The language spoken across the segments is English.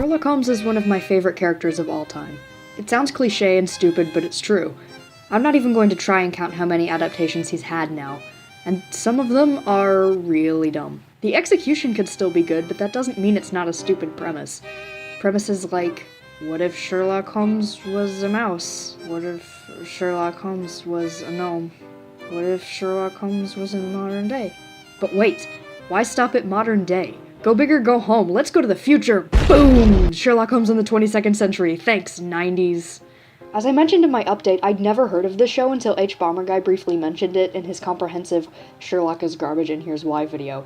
Sherlock Holmes is one of my favorite characters of all time. It sounds cliche and stupid, but it's true. I'm not even going to try and count how many adaptations he's had now, and some of them are really dumb. The execution could still be good, but that doesn't mean it's not a stupid premise. Premises like, what if Sherlock Holmes was a mouse? What if Sherlock Holmes was a gnome? What if Sherlock Holmes was in modern day? But wait, why stop at modern day? Go big or go home, let's go to the future! Boom! Sherlock Holmes in the 22nd century, thanks 90s. As I mentioned in my update, I'd never heard of this show until H. Bomber Guy briefly mentioned it in his comprehensive Sherlock is garbage and here's why video.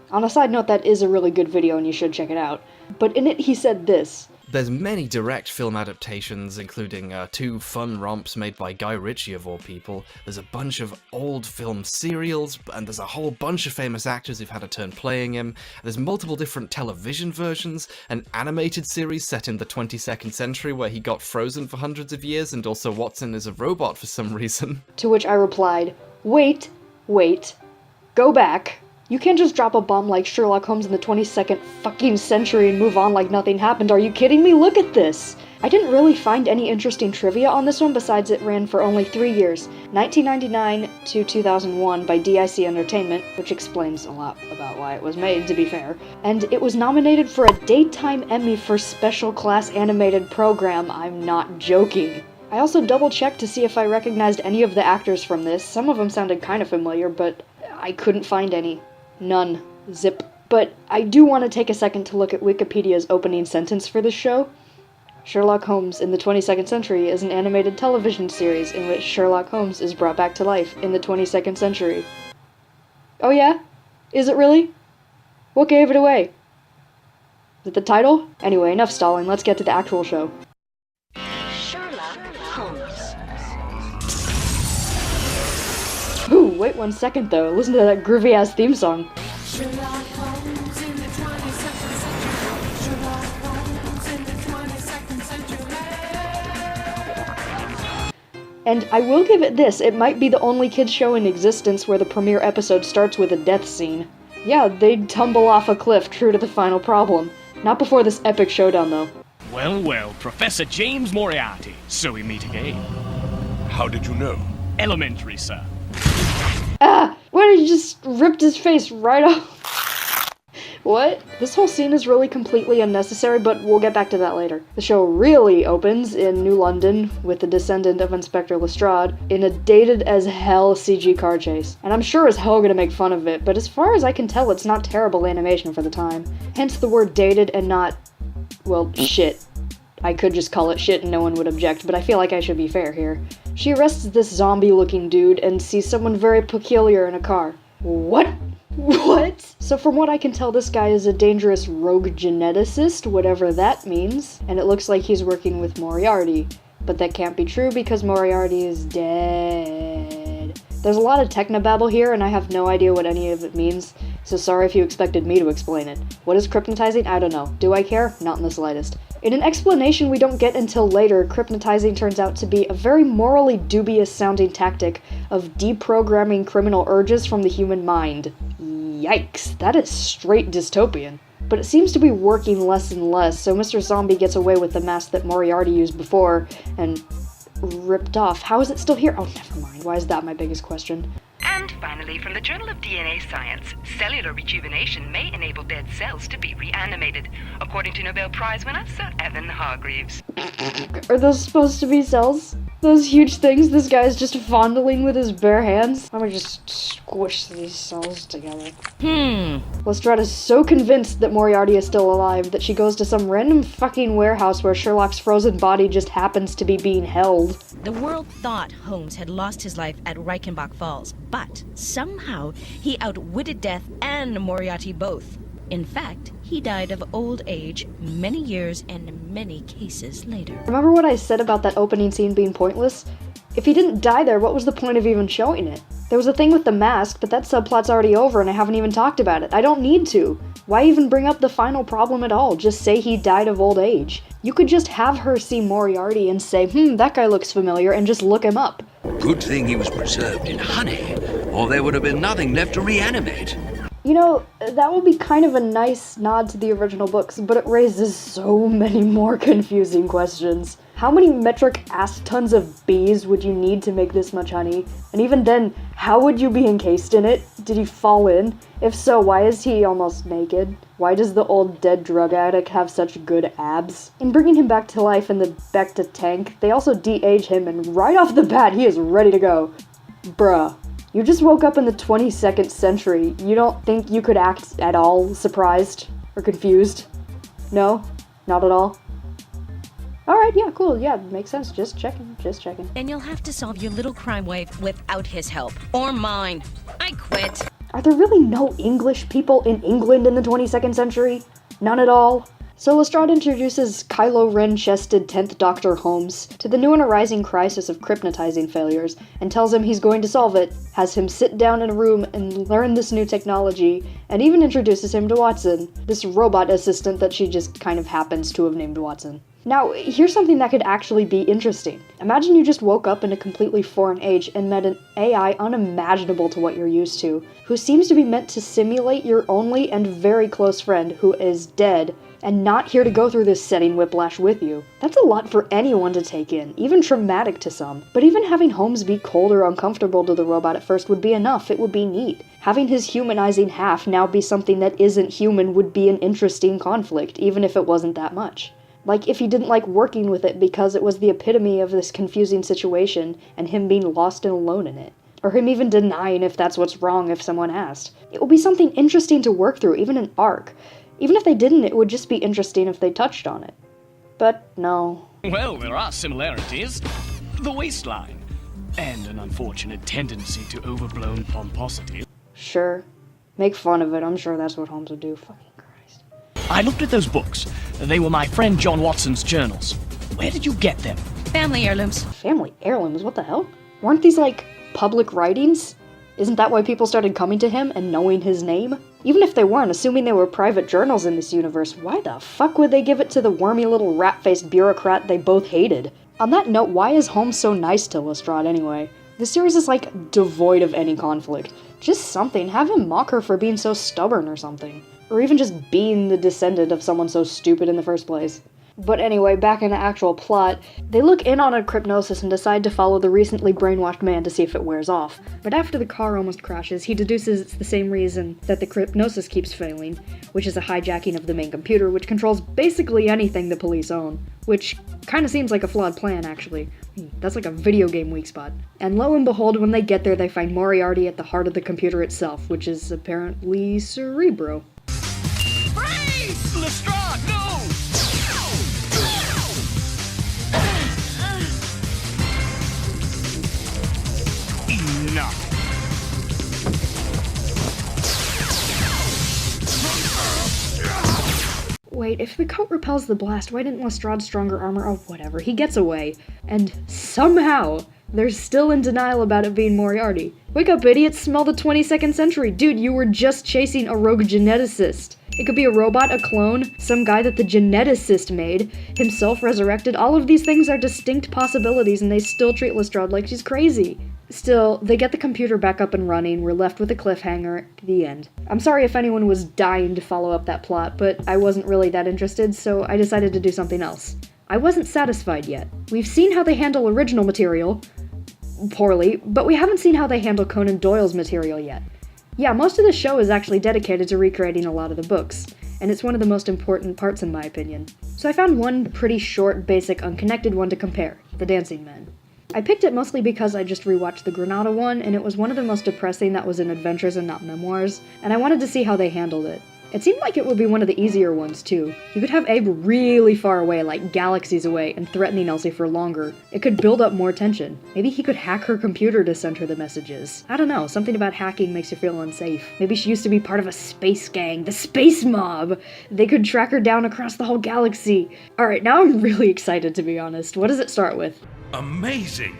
On a side note, that is a really good video and you should check it out. But in it he said this. There's many direct film adaptations, including 2 fun romps made by Guy Ritchie of all people. There's a bunch of old film serials, and there's a whole bunch of famous actors who've had a turn playing him. There's multiple different television versions, an animated series set in the 22nd century where he got frozen for hundreds of years, and also Watson is a robot for some reason. To which I replied, wait, go back. You can't just drop a bomb like Sherlock Holmes in the 22nd fucking century and move on like nothing happened, are you kidding me? Look at this! I didn't really find any interesting trivia on this one besides it ran for only 3 years, 1999 to 2001 by DIC Entertainment, which explains a lot about why it was made, to be fair, and it was nominated for a Daytime Emmy for Special Class Animated Program, I'm not joking. I also double-checked to see if I recognized any of the actors from this. Some of them sounded kind of familiar, but I couldn't find any. None. Zip. But I do want to take a second to look at Wikipedia's opening sentence for this show. Sherlock Holmes in the 22nd Century is an animated television series in which Sherlock Holmes is brought back to life in the 22nd century. Oh yeah? Is it really? What gave it away? Is it the title? Anyway, enough stalling, let's get to the actual show. Sherlock Holmes. Ooh, wait 1 second though, listen to that groovy-ass theme song. Sherlock Holmes in the 22nd century. Sherlock Holmes in the 22nd century. And I will give it this, it might be the only kids show in existence where the premiere episode starts with a death scene. Yeah, they'd tumble off a cliff true to the final problem. Not before this epic showdown though. Well, Professor James Moriarty, so we meet again. How did you know? Elementary, sir. Ah! Why did he just ripped his face right off? What? This whole scene is really completely unnecessary, but we'll get back to that later. The show really opens in New London with the descendant of Inspector Lestrade in a dated as hell CG car chase. And I'm sure as hell gonna make fun of it, but as far as I can tell, it's not terrible animation for the time. Hence the word dated and not, well, shit. I could just call it shit and no one would object, but I feel like I should be fair here. She arrests this zombie-looking dude and sees someone very peculiar in a car. What? What? So from what I can tell, this guy is a dangerous rogue geneticist, whatever that means, and it looks like he's working with Moriarty. But that can't be true because Moriarty is dead. There's a lot of technobabble here and I have no idea what any of it means, so sorry if you expected me to explain it. What is crypnotizing? I don't know. Do I care? Not in the slightest. In an explanation we don't get until later, crypnotizing turns out to be a very morally dubious sounding tactic of deprogramming criminal urges from the human mind. Yikes, that is straight dystopian. But it seems to be working less and less, so Mr. Zombie gets away with the mask that Moriarty used before, and ripped off. How is it still here? Oh, never mind. Why is that my biggest question? And finally, from the Journal of DNA Science, cellular rejuvenation may enable dead cells to be reanimated, according to Nobel Prize winner Sir Evan Hargreaves. Are those supposed to be cells? Those huge things this guy's just fondling with his bare hands? I'm gonna just squish these cells together. Lestrade is so convinced that Moriarty is still alive that she goes to some random fucking warehouse where Sherlock's frozen body just happens to be being held. The world thought Holmes had lost his life at Reichenbach Falls, but somehow he outwitted death and Moriarty both. In fact, he died of old age many years and many cases later. Remember what I said about that opening scene being pointless? If he didn't die there, what was the point of even showing it? There was a thing with the mask, but that subplot's already over and I haven't even talked about it. I don't need to. Why even bring up the final problem at all? Just say he died of old age. You could just have her see Moriarty and say, that guy looks familiar, and just look him up. Good thing he was preserved in honey, or there would have been nothing left to reanimate. You know, that would be kind of a nice nod to the original books, but it raises so many more confusing questions. How many metric ass tons of bees would you need to make this much honey? And even then, how would you be encased in it? Did he fall in? If so, why is he almost naked? Why does the old dead drug addict have such good abs? In bringing him back to life in the Bacta tank, they also de-age him, and right off the bat, he is ready to go. Bruh. You just woke up in the 22nd century. You don't think you could act at all surprised or confused? No? Not at all? Alright, yeah, cool, yeah, makes sense. Just checking. Then you'll have to solve your little crime wave without his help. Or mine. I quit. Are there really no English people in England in the 22nd century? None at all? So Lestrade introduces Kylo Ren-chested 10th Doctor Holmes to the new and arising crisis of crypnotizing failures, and tells him he's going to solve it, has him sit down in a room and learn this new technology, and even introduces him to Watson, this robot assistant that she just kind of happens to have named Watson. Now, here's something that could actually be interesting. Imagine you just woke up in a completely foreign age and met an AI unimaginable to what you're used to, who seems to be meant to simulate your only and very close friend who is dead, and not here to go through this setting whiplash with you. That's a lot for anyone to take in, even traumatic to some. But even having Holmes be cold or uncomfortable to the robot at first would be enough, it would be neat. Having his humanizing half now be something that isn't human would be an interesting conflict, even if it wasn't that much. Like if he didn't like working with it because it was the epitome of this confusing situation, and him being lost and alone in it. Or him even denying if that's what's wrong if someone asked. It would be something interesting to work through, even an arc. Even if they didn't, it would just be interesting if they touched on it. But no. Well, there are similarities. The waistline. And an unfortunate tendency to overblown pomposity. Sure. Make fun of it, I'm sure that's what Holmes would do. Fucking Christ. I looked at those books. They were my friend John Watson's journals. Where did you get them? Family heirlooms. Family heirlooms? What the hell? Weren't these, like, public writings? Isn't that why people started coming to him and knowing his name? Even if they weren't, assuming they were private journals in this universe, why the fuck would they give it to the wormy little rat-faced bureaucrat they both hated? On that note, why is Holmes so nice to Lestrade anyway? The series is like devoid of any conflict. Just something, have him mock her for being so stubborn or something. Or even just being the descendant of someone so stupid in the first place. But anyway, back in the actual plot, they look in on a crypnosis and decide to follow the recently brainwashed man to see if it wears off. But after the car almost crashes, he deduces it's the same reason that the crypnosis keeps failing, which is a hijacking of the main computer, which controls basically anything the police own. Which kinda seems like a flawed plan, actually. That's like a video game weak spot. And lo and behold, when they get there, they find Moriarty at the heart of the computer itself, which is apparently Cerebro. Freeze! Lestrade, no! Enough. Wait, if the coat repels the blast, why didn't Lestrade's stronger armor? Oh, whatever. He gets away. And somehow, they're still in denial about it being Moriarty. Wake up, idiots! Smell the 22nd century! Dude, you were just chasing a rogue geneticist. It could be a robot, a clone, some guy that the geneticist made, himself resurrected. All of these things are distinct possibilities, and they still treat Lestrade like she's crazy. Still, they get the computer back up and running, we're left with a cliffhanger, the end. I'm sorry if anyone was dying to follow up that plot, but I wasn't really that interested, so I decided to do something else. I wasn't satisfied yet. We've seen how they handle original material, poorly, but we haven't seen how they handle Conan Doyle's material yet. Yeah, most of the show is actually dedicated to recreating a lot of the books, and it's one of the most important parts in my opinion. So I found one pretty short, basic, unconnected one to compare, The Dancing Men. I picked it mostly because I just rewatched the Granada one, and it was one of the most depressing that was in adventures and not memoirs, and I wanted to see how they handled it. It seemed like it would be one of the easier ones, too. You could have Abe really far away, like galaxies away, and threatening Elsie for longer. It could build up more tension. Maybe he could hack her computer to send her the messages. I don't know, something about hacking makes you feel unsafe. Maybe she used to be part of a space gang, the Space Mob! They could track her down across the whole galaxy. Alright, now I'm really excited, to be honest. What does it start with? Amazing!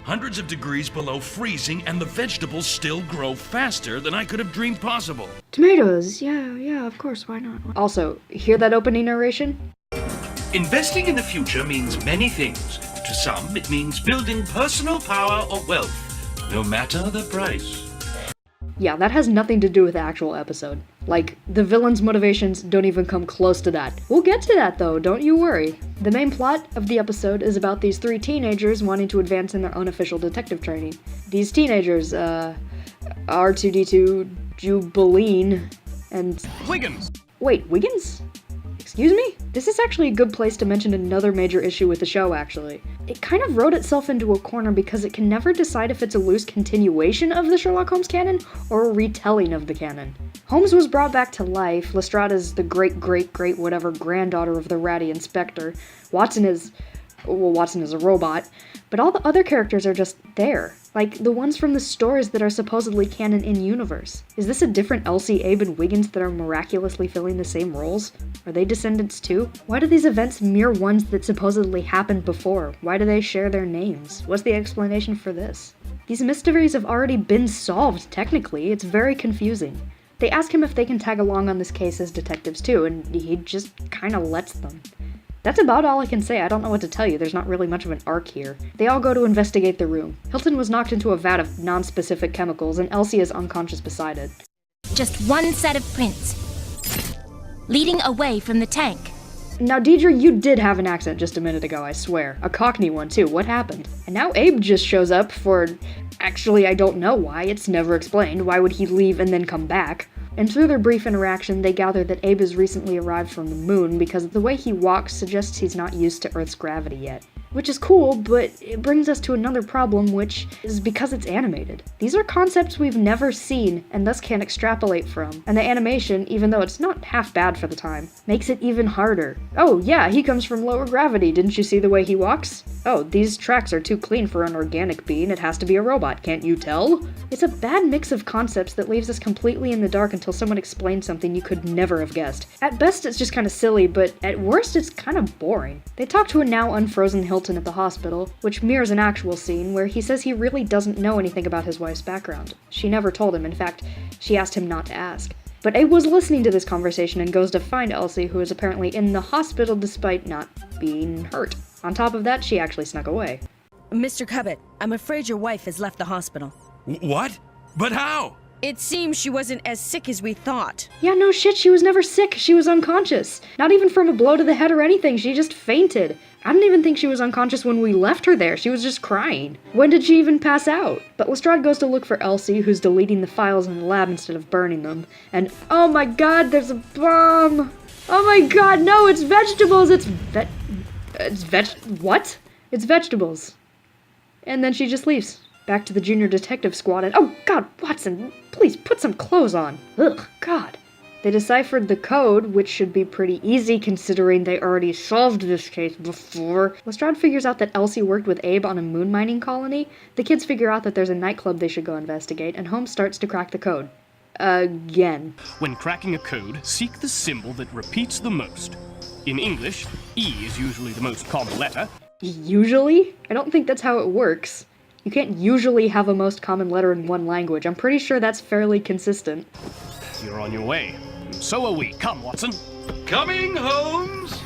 Hundreds of degrees below freezing, and the vegetables still grow faster than I could have dreamed possible. Tomatoes, yeah, of course, why not? Also, hear that opening narration? Investing in the future means many things. To some, it means building personal power or wealth, no matter the price. Yeah, that has nothing to do with the actual episode. Like, the villain's motivations don't even come close to that. We'll get to that though, don't you worry. The main plot of the episode is about these 3 teenagers wanting to advance in their unofficial detective training. These teenagers, R2-D2, Jubileen, and... Wiggins! Wait, Wiggins? Excuse me? This is actually a good place to mention another major issue with the show, actually. It kind of wrote itself into a corner because it can never decide if it's a loose continuation of the Sherlock Holmes canon or a retelling of the canon. Holmes was brought back to life, Lestrade is the great whatever granddaughter of the ratty inspector, Watson is a robot, but all the other characters are just there. Like, the ones from the stories that are supposedly canon in-universe. Is this a different Elsie, Abe, and Wiggins that are miraculously filling the same roles? Are they descendants too? Why do these events mirror ones that supposedly happened before? Why do they share their names? What's the explanation for this? These mysteries have already been solved, technically. It's very confusing. They ask him if they can tag along on this case as detectives too, and he just kinda lets them. That's about all I can say. I don't know what to tell you. There's not really much of an arc here. They all go to investigate the room. Hilton was knocked into a vat of non-specific chemicals, and Elsie is unconscious beside it. Just one set of prints, leading away from the tank. Now, Deidre, you did have an accent just a minute ago, I swear. A Cockney one, too. What happened? And now Abe just shows up for... Actually, I don't know why. It's never explained. Why would he leave and then come back? And through their brief interaction, they gather that Abe has recently arrived from the moon because the way he walks suggests he's not used to Earth's gravity yet. Which is cool, but it brings us to another problem, which is because it's animated. These are concepts we've never seen, and thus can't extrapolate from. And the animation, even though it's not half bad for the time, makes it even harder. Oh yeah, he comes from lower gravity, didn't you see the way he walks? Oh, these tracks are too clean for an organic being, it has to be a robot, can't you tell? It's a bad mix of concepts that leaves us completely in the dark until someone explains something you could never have guessed. At best it's just kinda silly, but at worst it's kinda boring. They talk to a now unfrozen Hilton at the hospital, which mirrors an actual scene where he says he really doesn't know anything about his wife's background. She never told him, in fact, she asked him not to ask. But Abe was listening to this conversation and goes to find Elsie, who is apparently in the hospital despite not being hurt. On top of that, she actually snuck away. Mr. Cubbett, I'm afraid your wife has left the hospital. What? But how? It seems she wasn't as sick as we thought. Yeah, no shit, she was never sick. She was unconscious. Not even from a blow to the head or anything, she just fainted. I didn't even think she was unconscious when we left her there, she was just crying. When did she even pass out? But Lestrade goes to look for Elsie, who's deleting the files in the lab instead of burning them. And oh my god, there's a bomb! Oh my god, no, it's vegetables! What? It's vegetables. And then she just leaves. Back to the junior detective squad and oh god, Watson, please put some clothes on. Ugh, god. They deciphered the code, which should be pretty easy considering they already solved this case before. Lestrade figures out that Elsie worked with Abe on a moon mining colony. The kids figure out that there's a nightclub they should go investigate, and Holmes starts to crack the code. Again. When cracking a code, seek the symbol that repeats the most. In English, E is usually the most common letter. Usually? I don't think that's how it works. You can't usually have a most common letter in one language. I'm pretty sure that's fairly consistent. You're on your way. So are we. Come, Watson. Coming, Holmes!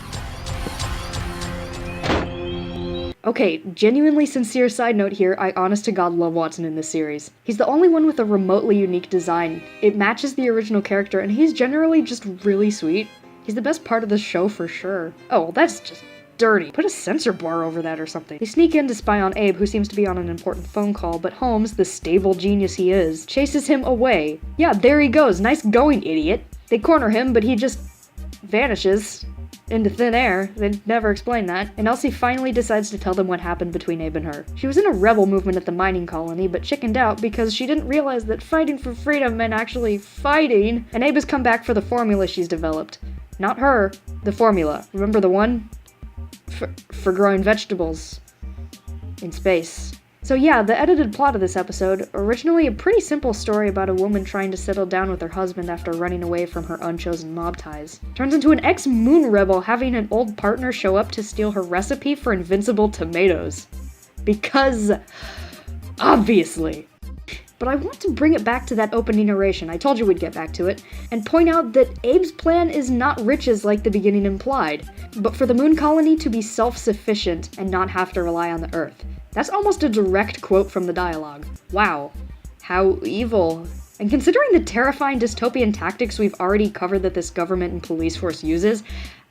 Okay, genuinely sincere side note here, I honest to god love Watson in this series. He's the only one with a remotely unique design. It matches the original character, and he's generally just really sweet. He's the best part of the show for sure. Oh, well, that's just dirty. Put a censor bar over that or something. They sneak in to spy on Abe, who seems to be on an important phone call, but Holmes, the stable genius he is, chases him away. Yeah, there he goes. Nice going, idiot. They corner him, but he just vanishes into thin air. They never explain that. And Elsie finally decides to tell them what happened between Abe and her. She was in a rebel movement at the mining colony, but chickened out because she didn't realize that fighting for freedom meant actually fighting. And Abe has come back for the formula she's developed. Not her, the formula. Remember the one? For growing vegetables in space. So yeah, the edited plot of this episode, originally a pretty simple story about a woman trying to settle down with her husband after running away from her unchosen mob ties, turns into an ex-moon rebel having an old partner show up to steal her recipe for invincible tomatoes. Because, obviously. But I want to bring it back to that opening narration, I told you we'd get back to it, and point out that Abe's plan is not riches like the beginning implied, but for the moon colony to be self-sufficient and not have to rely on the Earth. That's almost a direct quote from the dialogue. Wow. How evil And considering the terrifying dystopian tactics we've already covered that this government and police force uses,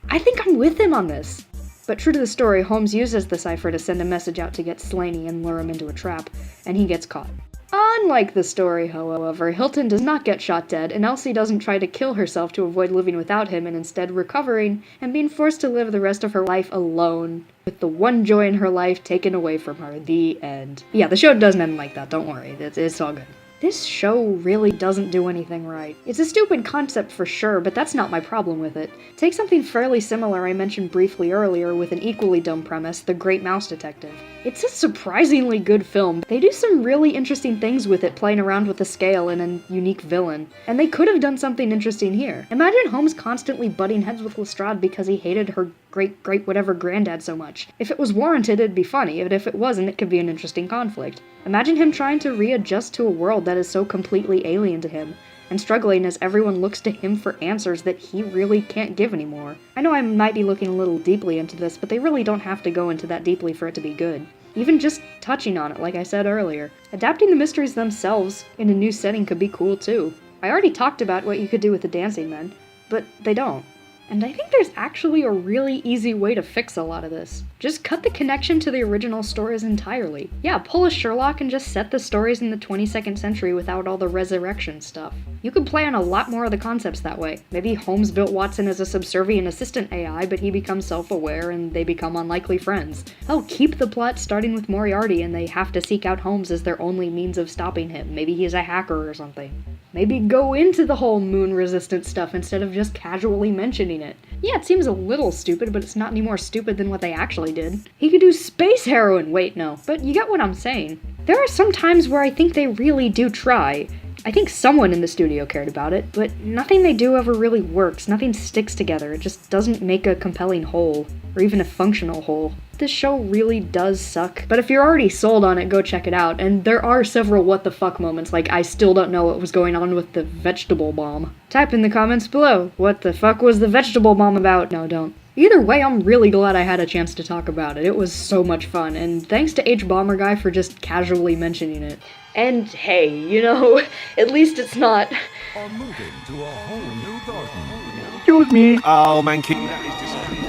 I think I'm with him on this. But true to the story, Holmes uses the cipher to send a message out to get Slaney and lure him into a trap, and he gets caught. Unlike the story, however, Hilton does not get shot dead, and Elsie doesn't try to kill herself to avoid living without him and instead recovering and being forced to live the rest of her life alone, with the one joy in her life taken away from her. The end. Yeah, the show doesn't end like that, don't worry, it's all good. This show really doesn't do anything right. It's a stupid concept for sure, but that's not my problem with it. Take something fairly similar I mentioned briefly earlier with an equally dumb premise, The Great Mouse Detective. It's a surprisingly good film. They do some really interesting things with it, playing around with the scale and a unique villain. And they could have done something interesting here. Imagine Holmes constantly butting heads with Lestrade because he hated her great-whatever granddad so much. If it was warranted, it'd be funny, but if it wasn't, it could be an interesting conflict. Imagine him trying to readjust to a world that is so completely alien to him, and struggling as everyone looks to him for answers that he really can't give anymore. I know I might be looking a little deeply into this, but they really don't have to go into that deeply for it to be good. Even just touching on it, like I said earlier. Adapting the mysteries themselves in a new setting could be cool too. I already talked about what you could do with the dancing men, but they don't. And I think there's actually a really easy way to fix a lot of this. Just cut the connection to the original stories entirely. Yeah, pull a Sherlock and just set the stories in the 22nd century without all the resurrection stuff. You could play on a lot more of the concepts that way. Maybe Holmes built Watson as a subservient assistant AI, but he becomes self-aware and they become unlikely friends. Hell, keep the plot starting with Moriarty and they have to seek out Holmes as their only means of stopping him. Maybe he's a hacker or something. Maybe go into the whole moon-resistant stuff instead of just casually mentioning it. Yeah, it seems a little stupid, but it's not any more stupid than what they actually did. He could do space heroin! Wait, no. But you get what I'm saying. There are some times where I think they really do try. I think someone in the studio cared about it, but nothing they do ever really works. Nothing sticks together. It just doesn't make a compelling whole, or even a functional whole. This show really does suck, but if you're already sold on it, go check it out, and there are several what the fuck moments, like I still don't know what was going on with the vegetable bomb. Type in the comments below, what the fuck was the vegetable bomb about? No, don't. Either way, I'm really glad I had a chance to talk about it. It was so much fun, and thanks to H Bomber Guy for just casually mentioning it. And hey, you know, at least it's not... Are moving to a whole new garden. Excuse me. Oh, man, King.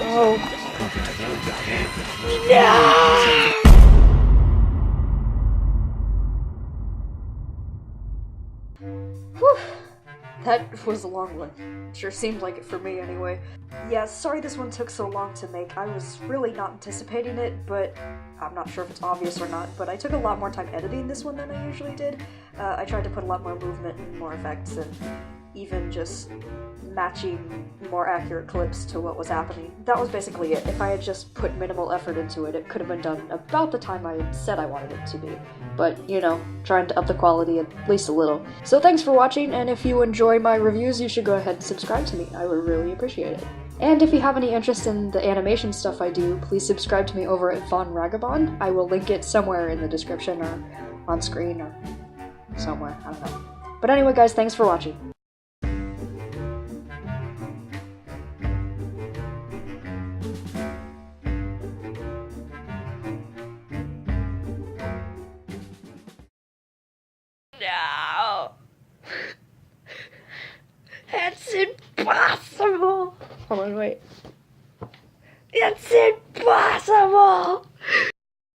Oh. Whew. That was a long one. Sure seemed like it for me anyway. Yeah, sorry this one took so long to make. I was really not anticipating it, but I'm not sure if it's obvious or not, but I took a lot more time editing this one than I usually did. I tried to put a lot more movement and more effects and even just matching more accurate clips to what was happening. That was basically it. If I had just put minimal effort into it, it could have been done about the time I said I wanted it to be. But, you know, trying to up the quality at least a little. So thanks for watching, and if you enjoy my reviews, you should go ahead and subscribe to me. I would really appreciate it. And if you have any interest in the animation stuff I do, please subscribe to me over at Von Ragabond. I will link it somewhere in the description or on screen or somewhere, I don't know. But anyway guys, thanks for watching. No! That's impossible! Hold on, wait. It's impossible!